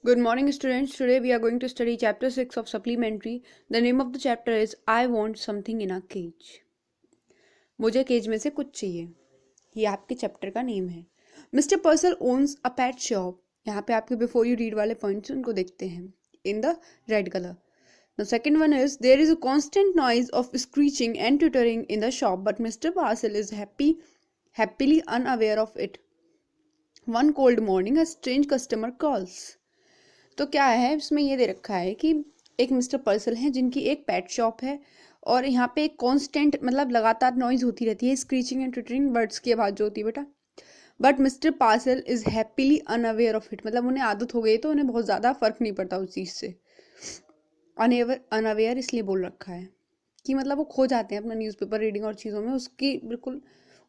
Good morning, students. Today we are going to study chapter 6 of supplementary. The name of the chapter is I Want Something in a Cage. मुझे cage में से कुछ चाहिए, ये आपके chapter का name है. Mister पर्सल owns a pet shop. यहाँ पे आपके बिफोर यू रीड वाले पॉइंट्स उनको देखते हैं in the red colour. The second one is there is a constant noise of screeching and twittering in the shop, but Mr. Parcel is happily unaware of it. One cold morning, a strange customer calls. तो क्या है इसमें ये दे रखा है कि एक mister पर्सल है जिनकी एक पेट शॉप है और यहाँ पे एक कांस्टेंट मतलब लगातार नॉइज होती रहती है, स्क्रीचिंग एंड ट्विटरिंग बर्ड्स की आवाज़ जो होती है बेटा. But mister parcel is happily unaware of it, मतलब उन्हें आदत हो गई तो उन्हें बहुत ज़्यादा फर्क नहीं पड़ता उस चीज़ से. अनअवेयर इसलिए बोल रखा है कि मतलब वो खो जाते हैं अपना न्यूज़पेपर रीडिंग और चीज़ों में, उसकी बिल्कुल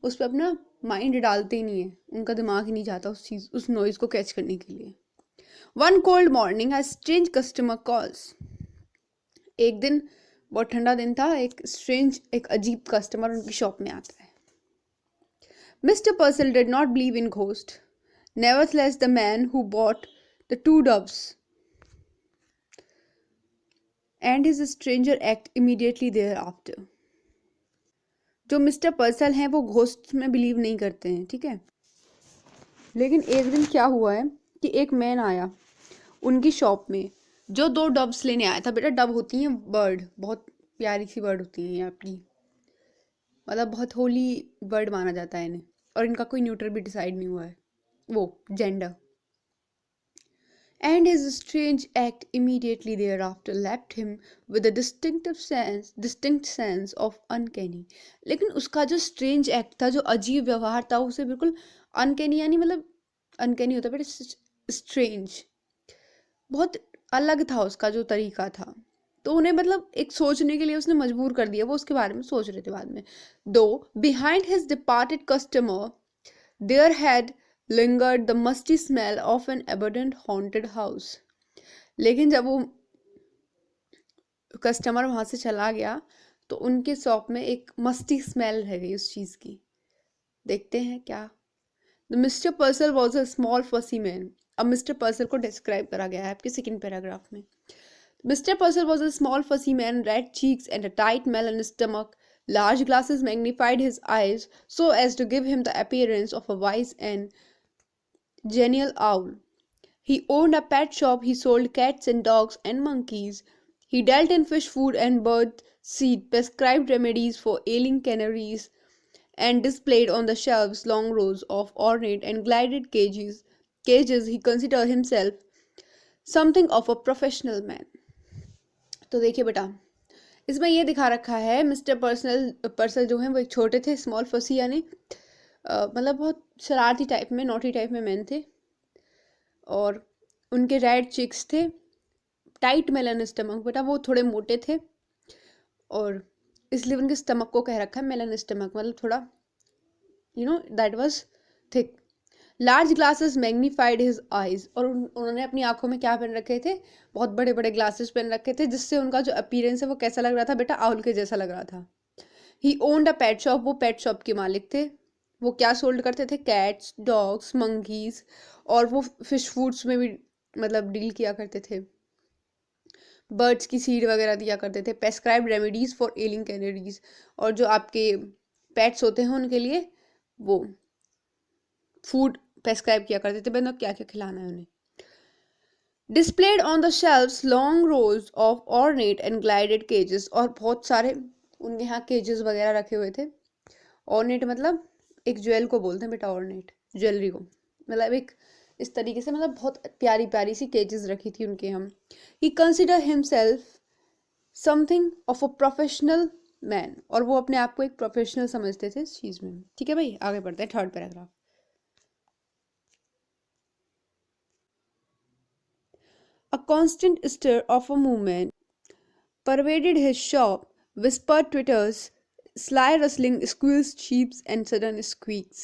उस पर अपना माइंड डालते ही नहीं है, उनका दिमाग ही नहीं जाता उस नॉइज़ को कैच करने के लिए. One cold morning, a strange customer calls. एक दिन बहुत ठंडा दिन था, एक अजीब कस्टमर उनकी शॉप में आता है. Mr. Purcell did not believe in ghosts. Nevertheless, the man who bought the two doves and his stranger act immediately thereafter. जो मिस्टर पर्सल हैं वो घोस्ट में बिलीव नहीं करते हैं, ठीक है. लेकिन एक दिन क्या हुआ है कि एक मैन आया उनकी शॉप में जो 2 डब्स लेने आया था. बेटा डब होती हैं बर्ड, बहुत प्यारी सी बर्ड होती हैं यहाँ की, मतलब बहुत होली बर्ड माना जाता है इन्हें, और इनका कोई न्यूटर भी डिसाइड नहीं हुआ है वो gender. And his strange act immediately thereafter left him with a distinct sense of uncanny. लेकिन उसका जो strange act था, जो अजीब व्यवहार था, उसे बिल्कुल uncanny यानी मतलब uncanny होता है बेटा strange, बहुत अलग था उसका जो तरीका था. तो उन्हें मतलब एक सोचने के लिए उसने मजबूर कर दिया, वो उसके बारे में सोच रहे थे बाद में. Though behind his departed customer there had lingered the musty smell of an abandoned haunted house. लेकिन जब वो कस्टमर वहां से चला गया तो उनके शॉप में एक मस्ती स्मेल रह गई उस चीज की. देखते हैं क्या. The Mr. Purcell was a small fussy man. अब मिस्टर पर्सल को डिस्क्राइब करा गया है आपके सेकंड पैराग्राफ में. Mr. Purcell was a small fussy man, red cheeks and a tight melon stomach. Large glasses magnified his eyes so as to give him the appearance of a wise and genial owl. He owned a pet shop. He sold cats and dogs and monkeys. He dealt in fish food and bird seed, prescribed remedies for ailing canaries, and displayed on the shelves long rows of ornate and gilded cages. He considered himself something of a professional man. तो देखिए बेटा, इसमें ये दिखा रखा है mister पर्सल जो है वो एक छोटे थे, स्मॉल फसी यानी मतलब बहुत शरारती टाइप में, नोटी टाइप में मैन थे, और उनके रेड चिक्स थे, टाइट मेलन स्टमक, बेटा वो थोड़े मोटे थे और इसलिए उनके स्टमक को कह रखा है मेलन स्टमक, मतलब थोड़ा that was thick. Large glasses magnified his eyes, और उन्होंने अपनी आंखों में क्या पहन रखे थे, बहुत बड़े बड़े ग्लासेस पहन रखे थे, जिससे उनका जो अपीयरेंस है वो कैसा लग रहा था बेटा, आउल के जैसा लग रहा था. ही ओन्ड अ पेट शॉप, वो पेट शॉप के मालिक थे. वो क्या सोल्ड करते थे, कैट्स, डॉग्स, मंकीज, और वो फिश फूड्स में भी मतलब डील किया करते थे, बर्ड्स की सीड वगैरह दिया करते थे. प्रेस्क्राइब्ड रेमेडीज फॉर एलिंग कैनरीज, और जो आपके पेट्स होते हैं उनके लिए वो फूड प्रेस्क्राइब किया करते थे, मतलब क्या क्या खिलाना है उन्हें. Displayed on the shelves long rows of ornate and gilded cages, और बहुत सारे उनके यहाँ केजेस वगैरह रखे हुए थे. ऑर्नेट मतलब एक ज्वेल को बोलते हैं बेटा, ऑर्नेट ज्वेलरी को, मतलब एक इस तरीके से, मतलब बहुत प्यारी प्यारी सी केजेस रखी थी उनके हम. He consider himself something of a professional man, और वो अपने आप को एक प्रोफेशनल समझते थे इस चीज में. ठीक है भाई, आगे बढ़ते हैं third paragraph. A constant stir of a movement pervaded his shop, whispered twitters, sly rustling squeals, cheeps, and sudden squeaks.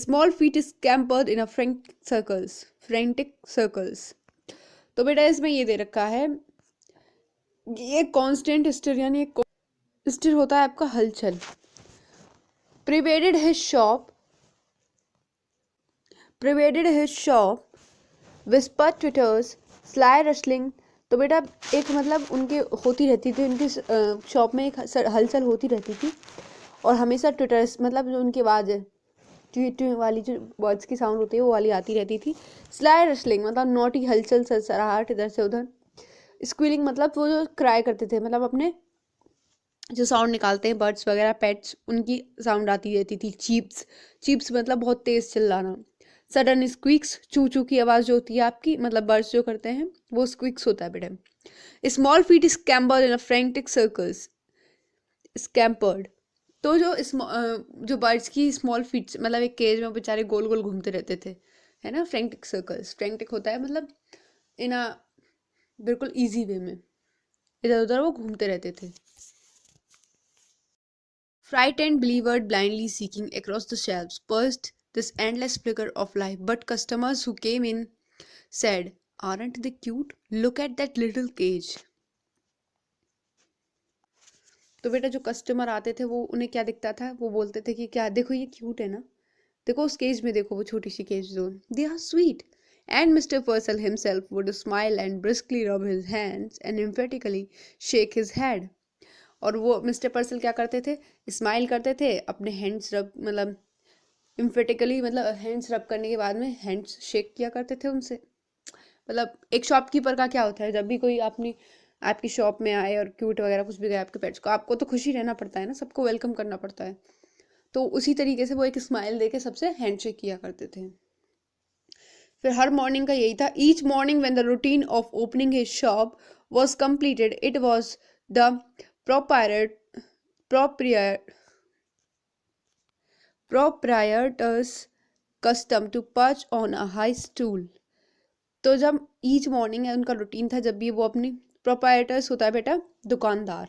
Small feet scampered in a frantic circles. तो बेटा इसमें ये दे रखा है, ये कांस्टेंट स्टर यानी एक स्टर होता है आपका हलचल. Pervaded his shop whisper twitters, sly rustling. तो बेटा एक मतलब उनके होती रहती थी, उनकी शॉप में एक हलचल होती रहती थी और हमेशा ट्विटर्स मतलब जो उनकी आवाज़ है ट्वीट वाली जो वर्ड्स की साउंड होती है वो वाली आती रहती थी। स्लाई रशलिंग मतलब नोटी हलचल सरसराहट इधर से उधर। स्क्वीलिंग मतलब वो जो क्राई करते थे, मतलब अपने जो साउंड निकालते हैं बर्ड्स वगैरह पेट्स, उनकी साउंड आती रहती थी। चीप्स, चीप्स मतलब बहुत तेज चिल्लाना। सडन स्क्वीक्स, चू चू की आवाज़ जो होती है आपकी, मतलब बर्ड्स जो करते हैं वो स्क्वीक्स होता है बेटा। स्मॉल फीट स्कैम्पर्ड इन अ फ्रैंटिक सर्कल्स, स्कैम्पर्ड। तो जो बर्ड्स की स्मॉल फीट मतलब एक केज में बेचारे गोल गोल घूमते रहते थे, है ना। फ्रैंटिक सर्कल्स, फ्रैंटिक होता है मतलब इन अ बिल्कुल ईजी वे में, इधर उधर वो घूमते रहते थे। Frightened believer blindly seeking across the shelves purged this endless flicker of life, but customers who came in said, "Aren't they cute? Look at that little cage." तो बेटा जो कस्टमर आते थे वो उन्हें क्या दिखता था, वो बोलते थे कि क्या देखो ये क्यूट है ना, देखो उस केज में देखो, वो छोटी सी केज जो, they are sweet. And Mr. Purcell himself would smile and briskly rub his hands and emphatically shake his head. और वो मिस्टर पर्सल क्या करते थे, स्माइल करते थे, अपने हैंड्स रब मतलब इम्फेटिकली मतलब हैंड्स रब करने के बाद में हैंड्स शेक किया करते थे उनसे। मतलब एक शॉपकीपर का क्या होता है, जब भी कोई अपनी आपकी शॉप में आए और क्यूट वगैरह कुछ भी गए आपके पेट्स को, आपको तो खुशी रहना पड़ता है ना, सबको वेलकम करना पड़ता है। तो उसी तरीके से वो एक स्माइल देके सबसे हैंडशेक किया करते थे। फिर हर मॉर्निंग का यही था। Each morning when the routine of opening his shop was completed it was the proprietor proprietor's custom to perch on a high stool। तो जब ईच मॉर्निंग है उनका रूटीन था, जब भी वो अपनी प्रोप्राइटर्स होता है बेटा दुकानदार,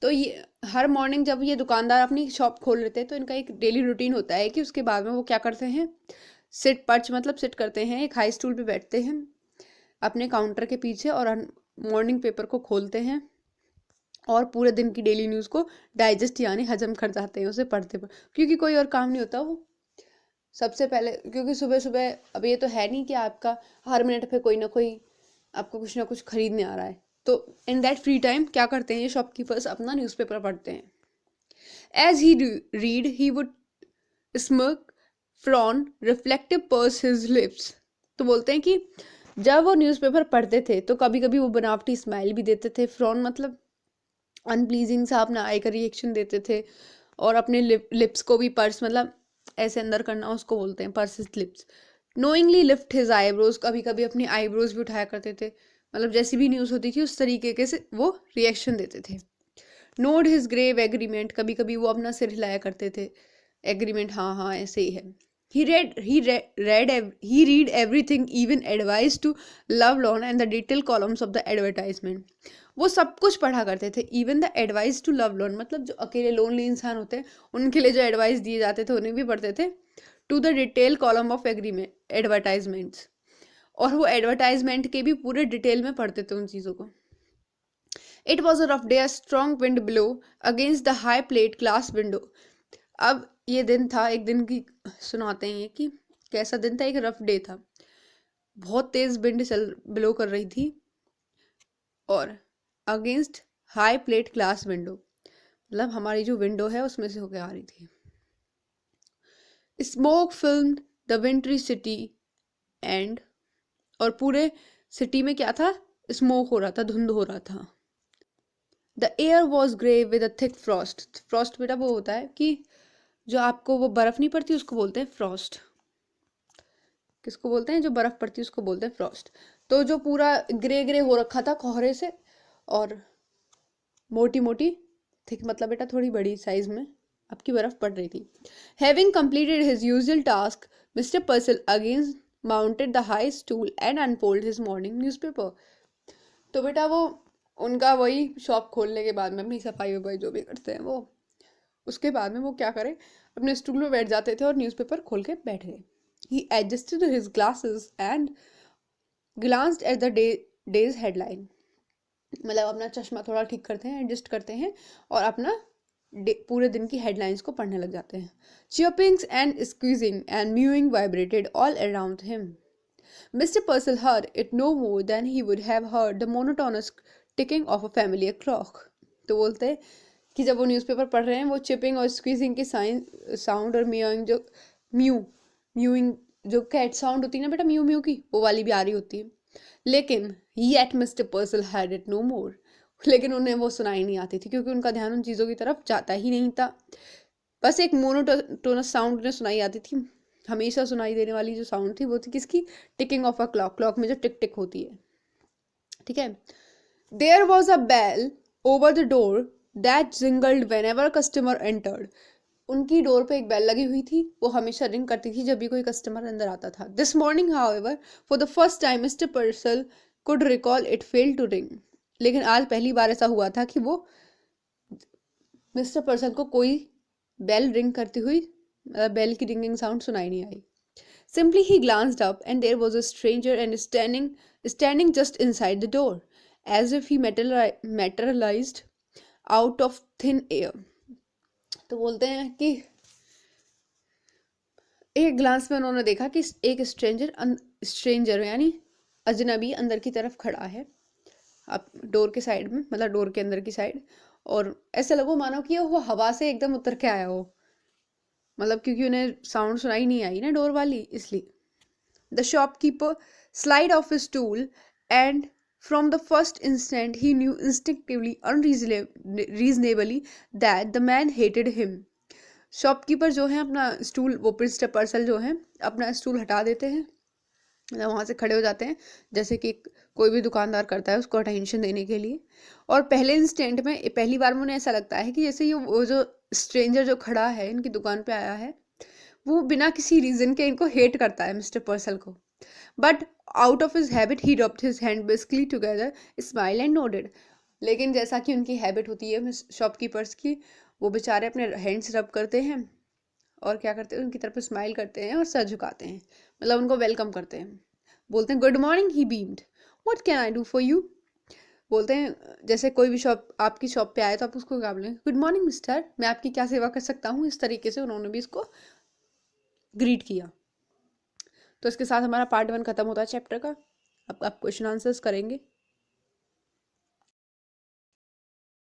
तो ये हर मॉर्निंग जब ये दुकानदार अपनी शॉप खोल लेते हैं तो इनका एक डेली रूटीन होता है कि उसके बाद में वो क्या करते हैं, सिट पर्च मतलब सिट करते हैं, एक हाई स्टूल पे बैठते हैं अपने काउंटर के पीछे और मॉर्निंग पेपर को खोलते हैं और पूरे दिन की डेली न्यूज़ को डाइजेस्ट यानी हजम कर जाते हैं उसे पढ़ते पर, क्योंकि कोई और काम नहीं होता वो सबसे पहले, क्योंकि सुबह सुबह अब ये तो है नहीं कि आपका हर मिनट पे कोई ना कोई आपको कुछ ना कुछ खरीदने आ रहा है, तो इन दैट फ्री टाइम क्या करते हैं ये शॉपकीपर्स, अपना न्यूज़पेपर पढ़ते हैं। As he read he would smirk, frown, reflective purse his lips. तो बोलते हैं कि जब वो न्यूज़पेपर पढ़ते थे तो कभी कभी वो बनावटी स्माइल भी देते थे, फ्रॉन मतलब अनप्लीजिंग सा अपना आई का रिएक्शन देते थे, और अपने लिप्स को भी पर्स मतलब ऐसे अंदर करना उसको बोलते हैं purse lips. Knowingly lift his eyebrows, कभी कभी अपनी आईब्रोज भी उठाया करते थे, मतलब जैसी भी न्यूज़ होती थी उस तरीके के से वो रिएक्शन देते थे। नोड हिज ग्रेव एग्रीमेंट, कभी कभी वो अपना सिर हिलाया करते थे, एग्रीमेंट हाँ हाँ ऐसे ही है। He read everything, even advice to Lovelorn and the detailed columns of the advertisement। वो सब कुछ पढ़ा करते थे, even the advice to Lovelorn मतलब जो अकेले लोनली इंसान होते हैं उनके लिए जो एडवाइस दिए जाते थे उन्हें भी पढ़ते थे, to the detail column of agreement advertisements, और वो एडवर्टाइजमेंट के भी पूरे डिटेल में पढ़ते थे उन चीज़ों को। It was a rough day, a strong wind blew against the high plate glass window। अब ये दिन था, एक दिन की सुनाते हैं ये कि कैसा दिन था, एक रफ डे था, बहुत तेज विंड चल ब्लो कर रही थी और against high plate glass window मतलब हमारी जो विंडो है उसमें से होकर आ रही थी। Smoke filmed the विंट्री city and, और पूरे सिटी में क्या था, स्मोक हो रहा था, धुंध हो रहा था। The air was grey with a thick Frost, Frost बेटा वो होता है कि जो आपको वो बर्फ नहीं पड़ती उसको बोलते हैं फ्रॉस्ट। किसको बोलते हैं, जो बर्फ पड़ती है उसको बोलते हैं फ्रॉस्ट। तो जो पूरा ग्रे ग्रे हो रखा था कोहरे से और मोटी मोटी, थिक मतलब बेटा थोड़ी बड़ी साइज में आपकी बर्फ पड़ रही थी। Having completed his usual task mister पर्सल again mounted the high stool and unfold his morning newspaper. तो बेटा वो उनका वही शॉप खोलने के बाद में अपनी सफाई वफाई जो भी करते हैं वो, उसके बाद में वो क्या करें, अपने स्टूल में बैठ जाते थे और न्यूज़पेपर खोल के बैठ गए। He adjusted his glasses and glanced at the day's headline। मतलब अपना चश्मा थोड़ा ठीक करते हैं, एडजस्ट करते हैं और अपना पूरे दिन की हेडलाइंस को पढ़ने लग जाते हैं। Chirpings and squeezing and mewing vibrated all around him। Mr. Purcell heard it no more than he would have heard the monotonous ticking of a familiar clock. तो बोलते हैं कि जब वो न्यूज़पेपर पढ़ रहे हैं वो चिपिंग और स्क्वीजिंग की साउंड और म्यूइंग जो म्यूइंग जो कैट साउंड होती है ना बेटा, म्यू म्यू की, वो वाली भी आ रही होती है। लेकिन yet Mister Purcell had it no more, लेकिन उन्हें वो सुनाई नहीं आती थी क्योंकि उनका ध्यान उन चीज़ों की तरफ जाता ही नहीं था। बस एक मोनोटोनस साउंड उन्हें सुनाई आती थी, हमेशा सुनाई देने वाली जो साउंड थी वो थी किसकी? Ticking of a clock, clock में जो टिक टिक होती है, ठीक है। There was a bell over the door that jingled whenever customer entered. उनकी डोर पे एक बेल लगी हुई थी, वो हमेशा रिंग करती थी जब भी कोई कस्टमर अंदर आता था। This morning however for the first time mister Purcell could recall it failed to ring. लेकिन आज पहली बार ऐसा हुआ था कि वो मिस्टर पर्सल को कोई बेल रिंग करती हुई, बेल की रिंगिंग साउंड सुनाई नहीं आई। Simply he glanced up and there was a stranger and standing just inside the door, as if he materialized out of thin air. तो बोलते हैं कि एक ग्लांस में उन्होंने देखा कि एक स्ट्रेंजर यानी अजनबी अंदर की तरफ खड़ा है, आप डोर के साइड में, मतलब डोर के अंदर की साइड, और ऐसा लगो मानो कि वो हवा से एकदम उतर के आया हो, मतलब क्योंकि उन्हें साउंड सुनाई नहीं आई ना डोर वाली, इसलिए। The shopkeeper slid off his stool, and from the first instant he knew instinctively, unreasonably, that the man hated him. Shopkeeper जो है अपना स्टूल, वो मिस्टर पर्सल जो है अपना स्टूल हटा देते हैं, मतलब वहाँ से खड़े हो जाते हैं, जैसे कि कोई भी दुकानदार करता है उसको अटेंशन देने के लिए। और पहले इंस्टेंट में, पहली बार में उन्हें ऐसा लगता है कि जैसे ये वो जो स्ट्रेंजर जो खड़ा है इनकी दुकान पे आया है, वो बिना किसी रीजन के इनको हेट करता है, मिस्टर पर्सल को। But out of his habit he rubbed his hand basically together, smile and nodded. लेकिन जैसा कि उनकी हैबिट होती है शॉपकीपर्स की, वो बेचारे अपने हैंड्स रब करते हैं और क्या करते हैं, उनकी तरफ स्माइल करते हैं और सर झुकाते हैं, मतलब उनको वेलकम करते हैं। बोलते हैं good morning, he beamed, what can I do for you. बोलते हैं जैसे कोई भी आपकी शॉप पे आए तो आप उसको क्या बोलें, गुड मॉर्निंग मिस्टर, मैं आपकी क्या सेवा कर सकता हूँ। इस तरीके से उन्होंने भी इसको ग्रीट किया। तो इसके साथ हमारा पार्ट 1 खत्म होता है चैप्टर का। अब आप क्वेश्चन आंसर्स करेंगे।